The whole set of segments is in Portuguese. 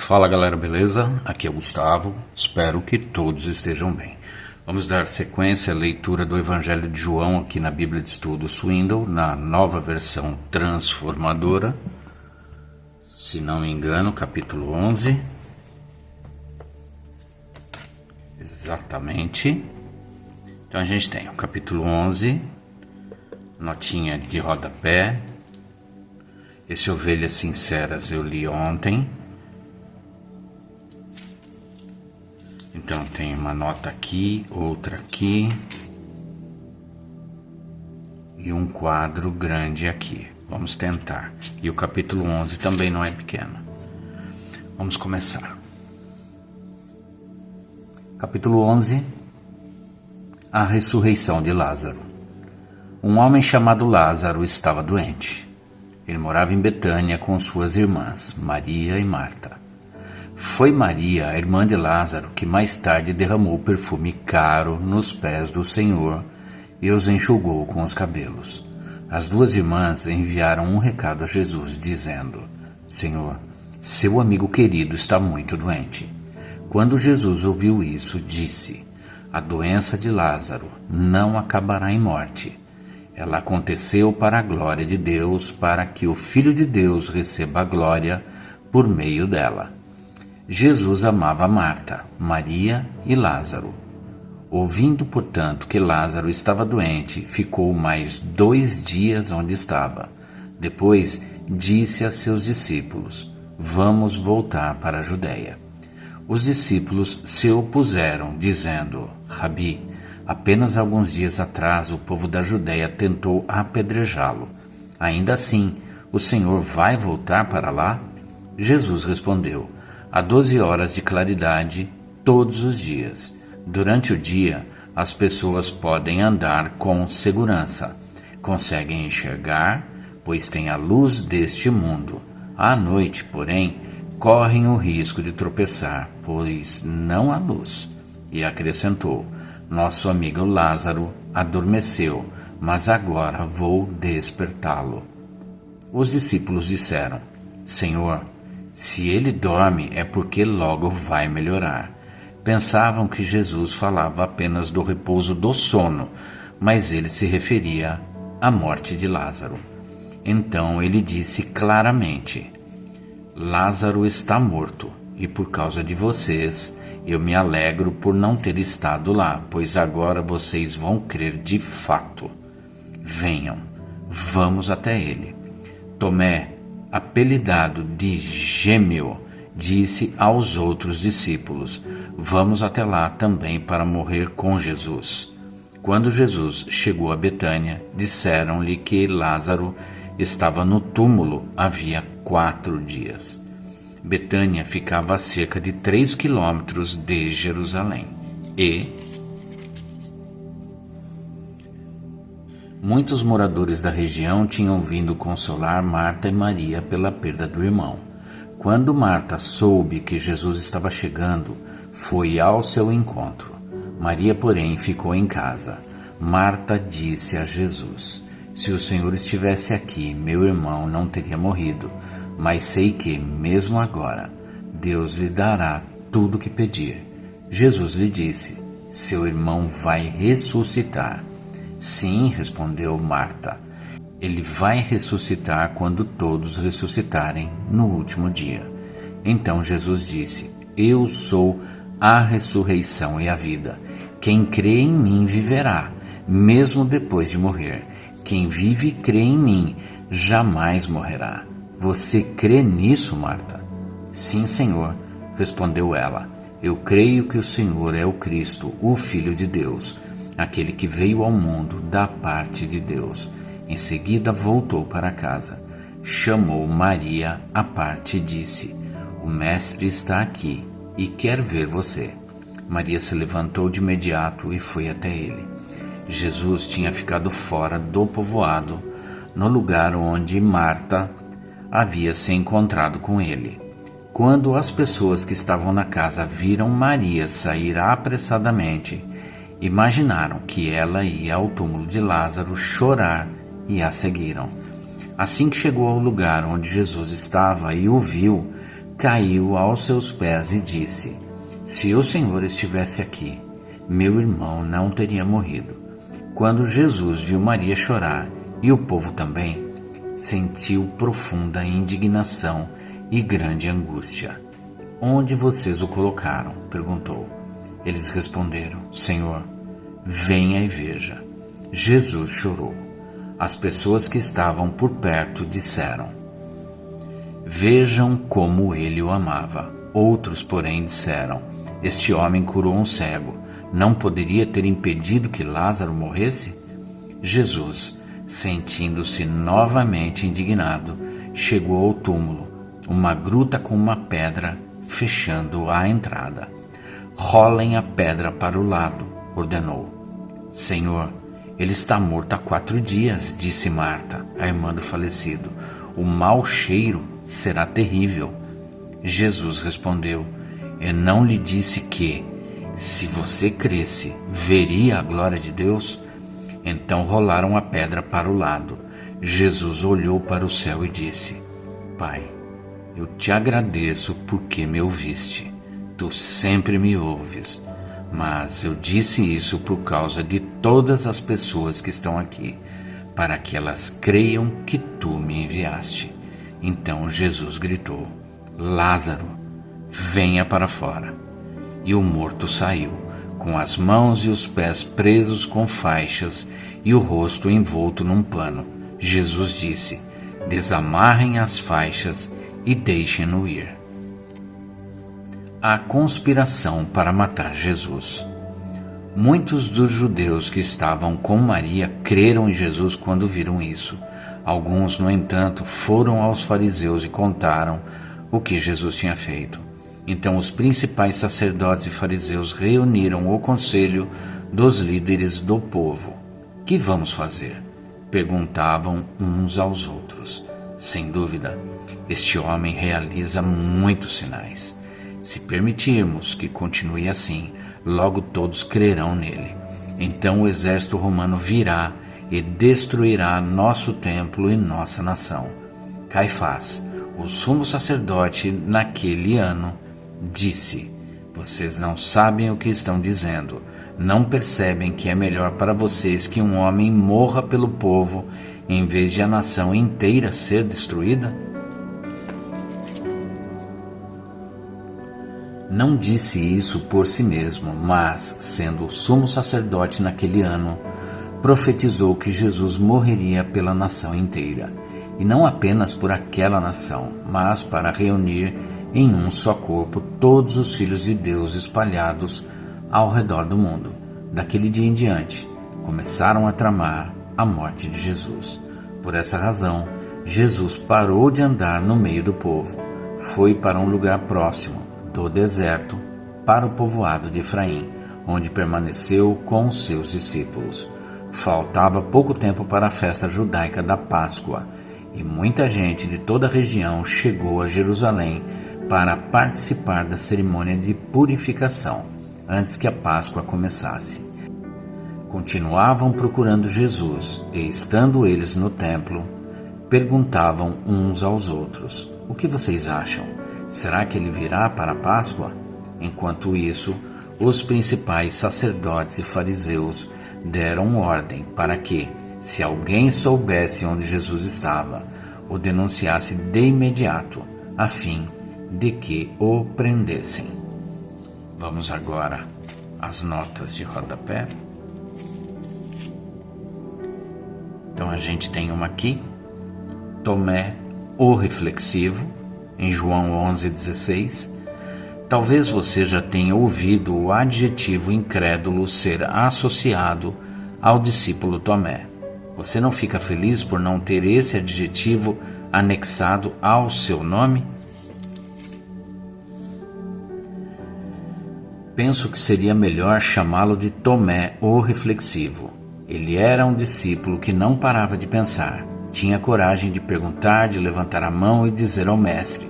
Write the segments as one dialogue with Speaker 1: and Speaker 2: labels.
Speaker 1: Fala galera, beleza? Aqui é o Gustavo, espero que todos estejam bem. Vamos dar sequência à leitura do Evangelho de João aqui na Bíblia de Estudo Swindoll, na nova versão transformadora, se não me engano, capítulo 11. Exatamente. Então a gente tem o capítulo 11, notinha de rodapé. Esse Ovelhas Sinceras eu li ontem. Então tem uma nota aqui, outra aqui e um quadro grande aqui. Vamos tentar. E o capítulo 11 também não é pequeno. Vamos começar. Capítulo 11. A ressurreição de Lázaro. Um homem chamado Lázaro estava doente. Ele morava em Betânia com suas irmãs, Maria e Marta. Foi Maria, a irmã de Lázaro, que mais tarde derramou perfume caro nos pés do Senhor e os enxugou com os cabelos. As duas irmãs enviaram um recado a Jesus, dizendo: Senhor, seu amigo querido está muito doente. Quando Jesus ouviu isso, disse: A doença de Lázaro não acabará em morte. Ela aconteceu para a glória de Deus, para que o Filho de Deus receba a glória por meio dela. Jesus amava Marta, Maria e Lázaro. Ouvindo, portanto, que Lázaro estava doente, ficou mais 2 dias onde estava. Depois disse a seus discípulos: Vamos voltar para a Judeia. Os discípulos se opuseram, dizendo: Rabi, apenas alguns dias atrás o povo da Judeia tentou apedrejá-lo. Ainda assim, o Senhor vai voltar para lá? Jesus respondeu: Há 12 horas de claridade todos os dias. Durante o dia, as pessoas podem andar com segurança. Conseguem enxergar, pois têm a luz deste mundo. À noite, porém, correm o risco de tropeçar, pois não há luz. E acrescentou: Nosso amigo Lázaro adormeceu, mas agora vou despertá-lo. Os discípulos disseram: Senhor, se ele dorme é porque logo vai melhorar. Pensavam que Jesus falava apenas do repouso do sono, mas ele se referia à morte de Lázaro. Então ele disse claramente: Lázaro está morto, e por causa de vocês, eu me alegro por não ter estado lá, pois agora vocês vão crer de fato. Venham, vamos até ele. Tomé, apelidado de Gêmeo, disse aos outros discípulos: Vamos até lá também para morrer com Jesus. Quando Jesus chegou a Betânia, disseram-lhe que Lázaro estava no túmulo havia 4 dias. Betânia ficava a cerca de 3 quilômetros de Jerusalém. Muitos moradores da região tinham vindo consolar Marta e Maria pela perda do irmão. Quando Marta soube que Jesus estava chegando, foi ao seu encontro. Maria, porém, ficou em casa. Marta disse a Jesus: Se o Senhor estivesse aqui, meu irmão não teria morrido. Mas sei que, mesmo agora, Deus lhe dará tudo o que pedir. Jesus lhe disse: Seu irmão vai ressuscitar. Sim, respondeu Marta, ele vai ressuscitar quando todos ressuscitarem no último dia. Então Jesus disse: Eu sou a ressurreição e a vida. Quem crê em mim viverá, mesmo depois de morrer. Quem vive e crê em mim jamais morrerá. Você crê nisso, Marta? Sim, Senhor, respondeu ela. Eu creio que o Senhor é o Cristo, o Filho de Deus, aquele que veio ao mundo da parte de Deus. Em seguida voltou para casa. Chamou Maria à parte e disse: O mestre está aqui e quer ver você. Maria se levantou de imediato e foi até ele. Jesus tinha ficado fora do povoado, no lugar onde Marta havia se encontrado com ele. Quando as pessoas que estavam na casa viram Maria sair apressadamente, imaginaram que ela ia ao túmulo de Lázaro chorar e a seguiram. Assim que chegou ao lugar onde Jesus estava e o viu, caiu aos seus pés e disse: Se o Senhor estivesse aqui, meu irmão não teria morrido. Quando Jesus viu Maria chorar, e o povo também, sentiu profunda indignação e grande angústia. Onde vocês o colocaram? Perguntou. Eles responderam: Senhor, venha e veja. Jesus chorou. As pessoas que estavam por perto disseram: Vejam como ele o amava. Outros, porém, disseram: Este homem curou um cego. Não poderia ter impedido que Lázaro morresse? Jesus, sentindo-se novamente indignado, chegou ao túmulo, uma gruta com uma pedra fechando a entrada. Rolem a pedra para o lado, ordenou. Senhor, ele está morto há 4 dias, disse Marta, a irmã do falecido. O mau cheiro será terrível. Jesus respondeu: Eu não lhe disse que, se você cresce, veria a glória de Deus? Então rolaram a pedra para o lado. Jesus olhou para o céu e disse: Pai, eu te agradeço porque me ouviste. Tu sempre me ouves. Mas eu disse isso por causa de todas as pessoas que estão aqui, para que elas creiam que tu me enviaste. Então Jesus gritou: Lázaro, venha para fora. E o morto saiu, com as mãos e os pés presos com faixas e o rosto envolto num pano. Jesus disse: Desamarrem as faixas e deixem-no ir. A conspiração para matar Jesus. Muitos dos judeus que estavam com Maria creram em Jesus quando viram isso. Alguns, no entanto, foram aos fariseus e contaram o que Jesus tinha feito. Então os principais sacerdotes e fariseus reuniram o conselho dos líderes do povo. Que vamos fazer? Perguntavam uns aos outros. Sem dúvida, este homem realiza muitos sinais. Se permitirmos que continue assim, logo todos crerão nele. Então o exército romano virá e destruirá nosso templo e nossa nação. Caifás, o sumo sacerdote naquele ano, disse: Vocês não sabem o que estão dizendo. Não percebem que é melhor para vocês que um homem morra pelo povo em vez de a nação inteira ser destruída? Não disse isso por si mesmo, mas, sendo o sumo sacerdote naquele ano, profetizou que Jesus morreria pela nação inteira, e não apenas por aquela nação, mas para reunir em um só corpo todos os filhos de Deus espalhados ao redor do mundo. Daquele dia em diante, começaram a tramar a morte de Jesus. Por essa razão, Jesus parou de andar no meio do povo, foi para um lugar próximo do deserto, para o povoado de Efraim, onde permaneceu com os seus discípulos. Faltava pouco tempo para a festa judaica da Páscoa, e muita gente de toda a região chegou a Jerusalém para participar da cerimônia de purificação, antes que a Páscoa começasse. Continuavam procurando Jesus, e estando eles no templo, perguntavam uns aos outros: O que vocês acham? Será que ele virá para a Páscoa? Enquanto isso, os principais sacerdotes e fariseus deram ordem para que, se alguém soubesse onde Jesus estava, o denunciasse de imediato, a fim de que o prendessem. Vamos agora às notas de rodapé. Então a gente tem uma aqui: Tomé, o reflexivo, em João 11,16, talvez você já tenha ouvido o adjetivo incrédulo ser associado ao discípulo Tomé. Você não fica feliz por não ter esse adjetivo anexado ao seu nome? Penso que seria melhor chamá-lo de Tomé, o reflexivo. Ele era um discípulo que não parava de pensar. Tinha coragem de perguntar, de levantar a mão e dizer ao mestre: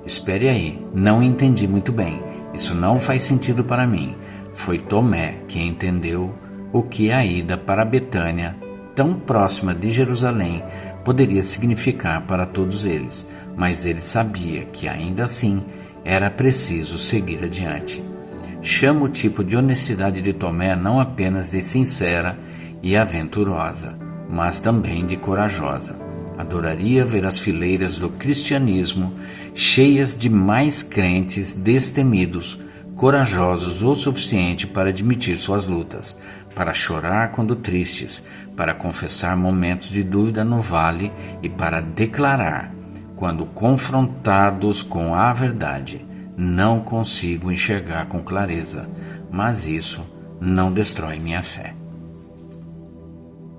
Speaker 1: Espere aí, não entendi muito bem. Isso não faz sentido para mim. Foi Tomé que entendeu o que a ida para Betânia, tão próxima de Jerusalém, poderia significar para todos eles. mas ele sabia que ainda assim era preciso seguir adiante. Chama o tipo de honestidade de Tomé não apenas de sincera e aventurosa, mas também de corajosa. Adoraria ver as fileiras do cristianismo cheias de mais crentes destemidos, corajosos o suficiente para admitir suas lutas, para chorar quando tristes, para confessar momentos de dúvida no vale e para declarar, quando confrontados com a verdade: não consigo enxergar com clareza, mas isso não destrói minha fé.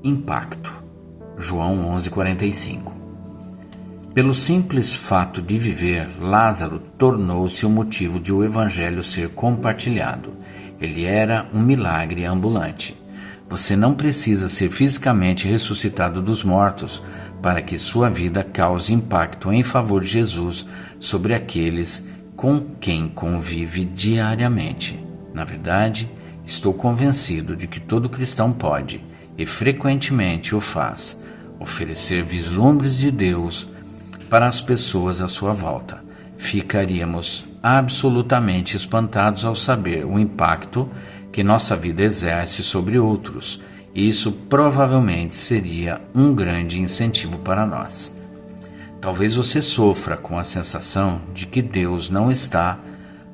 Speaker 1: Impacto. João 11:45. Pelo simples fato de viver, Lázaro tornou-se o motivo de o evangelho ser compartilhado. Ele era um milagre ambulante. Você não precisa ser fisicamente ressuscitado dos mortos para que sua vida cause impacto em favor de Jesus sobre aqueles com quem convive diariamente. Na verdade, estou convencido de que todo cristão pode, e frequentemente o faz, oferecer vislumbres de Deus para as pessoas à sua volta. Ficaríamos absolutamente espantados ao saber o impacto que nossa vida exerce sobre outros. Isso provavelmente seria um grande incentivo para nós. Talvez você sofra com a sensação de que Deus não está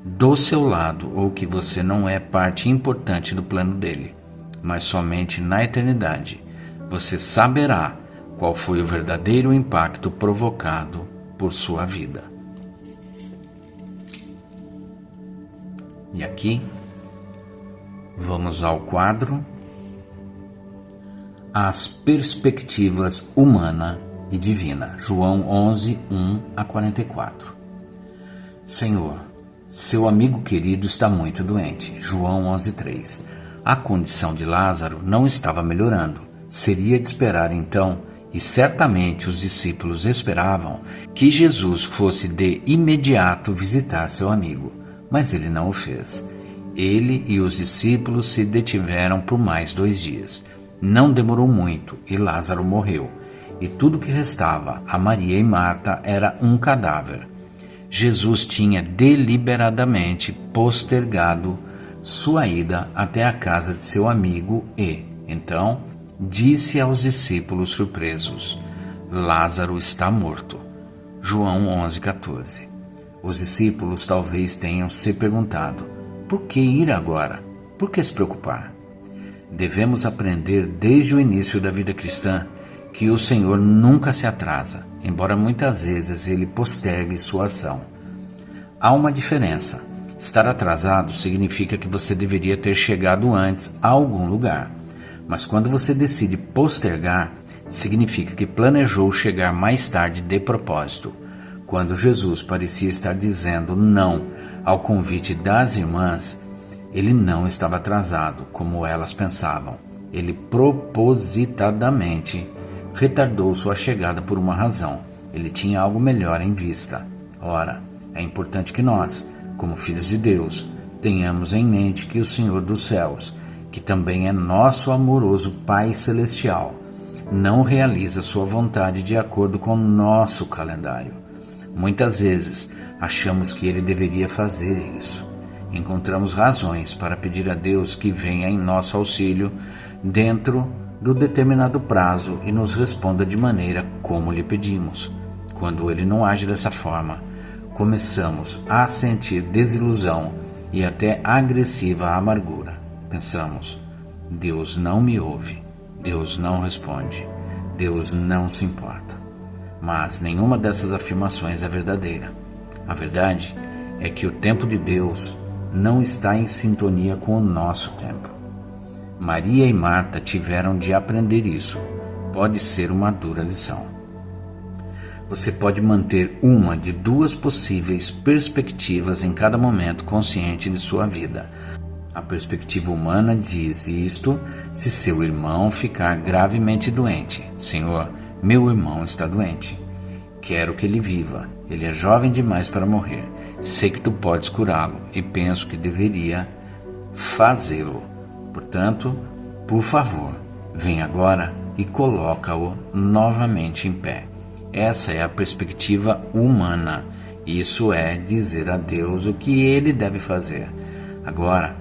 Speaker 1: do seu lado ou que você não é parte importante do plano dele, mas somente na eternidade você saberá qual foi o verdadeiro impacto provocado por sua vida. E aqui, vamos ao quadro As Perspectivas Humana e Divina, João 11, 1-44. Senhor, seu amigo querido está muito doente, João 11:3. A condição de Lázaro não estava melhorando. Seria de esperar então, e certamente os discípulos esperavam, que Jesus fosse de imediato visitar seu amigo, mas ele não o fez. Ele e os discípulos se detiveram por mais 2 dias. Não demorou muito e Lázaro morreu, e tudo que restava a Maria e Marta era um cadáver. Jesus tinha deliberadamente postergado sua ida até a casa de seu amigo e, então, disse aos discípulos surpresos: Lázaro está morto. João 11:14. Os discípulos talvez tenham se perguntado: por que ir agora? Por que se preocupar? Devemos aprender desde o início da vida cristã que o Senhor nunca se atrasa, embora muitas vezes ele postergue sua ação. Há uma diferença. Estar atrasado significa que você deveria ter chegado antes a algum lugar. Mas quando você decide postergar, significa que planejou chegar mais tarde de propósito. Quando Jesus parecia estar dizendo não ao convite das irmãs, ele não estava atrasado, como elas pensavam. Ele propositadamente retardou sua chegada por uma razão. Ele tinha algo melhor em vista. Ora, é importante que nós, como filhos de Deus, tenhamos em mente que o Senhor dos céus, que também é nosso amoroso Pai Celestial, não realiza sua vontade de acordo com nosso calendário. Muitas vezes achamos que ele deveria fazer isso. Encontramos razões para pedir a Deus que venha em nosso auxílio dentro do determinado prazo e nos responda de maneira como lhe pedimos. Quando ele não age dessa forma, começamos a sentir desilusão e até agressiva amargura. Pensamos: Deus não me ouve, Deus não responde, Deus não se importa. Mas nenhuma dessas afirmações é verdadeira. A verdade é que o tempo de Deus não está em sintonia com o nosso tempo. Maria e Marta tiveram de aprender isso. Pode ser uma dura lição. Você pode manter uma de 2 possíveis perspectivas em cada momento consciente de sua vida. A perspectiva humana diz isto se seu irmão ficar gravemente doente. Senhor, meu irmão está doente. Quero que ele viva. Ele é jovem demais para morrer. Sei que tu podes curá-lo e penso que deveria fazê-lo. Portanto, por favor, vem agora e coloca-o novamente em pé. Essa é a perspectiva humana. Isso é dizer a Deus o que Ele deve fazer. Agora,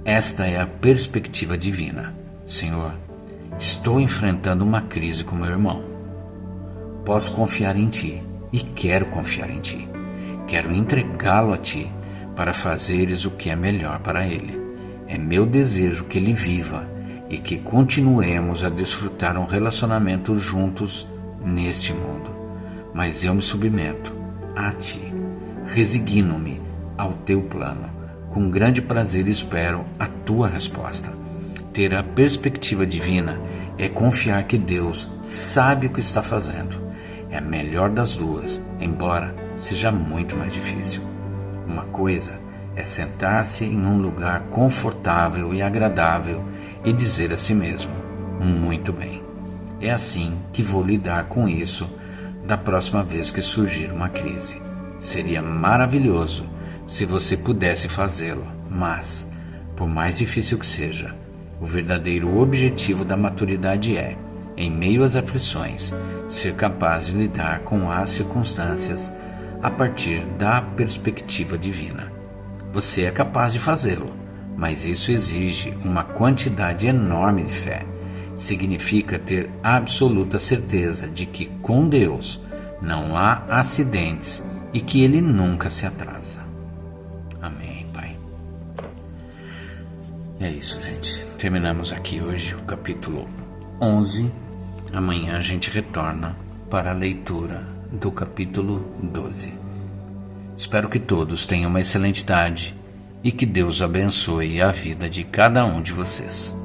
Speaker 1: esta é a perspectiva divina. Senhor, estou enfrentando uma crise com meu irmão. Posso confiar em Ti e quero confiar em Ti. Quero entregá-lo a Ti para fazeres o que é melhor para ele. É meu desejo que ele viva e que continuemos a desfrutar um relacionamento juntos neste mundo. Mas eu me submeto a Ti, resigno-me ao Teu plano. Com grande prazer espero a Tua resposta. Ter a perspectiva divina é confiar que Deus sabe o que está fazendo. É a melhor das duas, embora seja muito mais difícil. Uma coisa é sentar-se em um lugar confortável e agradável e dizer a si mesmo, muito bem. É assim que vou lidar com isso da próxima vez que surgir uma crise. Seria maravilhoso se você pudesse fazê-lo, mas, por mais difícil que seja, o verdadeiro objetivo da maturidade é, em meio às aflições, ser capaz de lidar com as circunstâncias a partir da perspectiva divina. Você é capaz de fazê-lo, mas isso exige uma quantidade enorme de fé. Significa ter absoluta certeza de que com Deus não há acidentes e que Ele nunca se atrasa. Amém, Pai. É isso, gente. Terminamos aqui hoje o capítulo 11. Amanhã a gente retorna para a leitura do capítulo 12. Espero que todos tenham uma excelente tarde e que Deus abençoe a vida de cada um de vocês.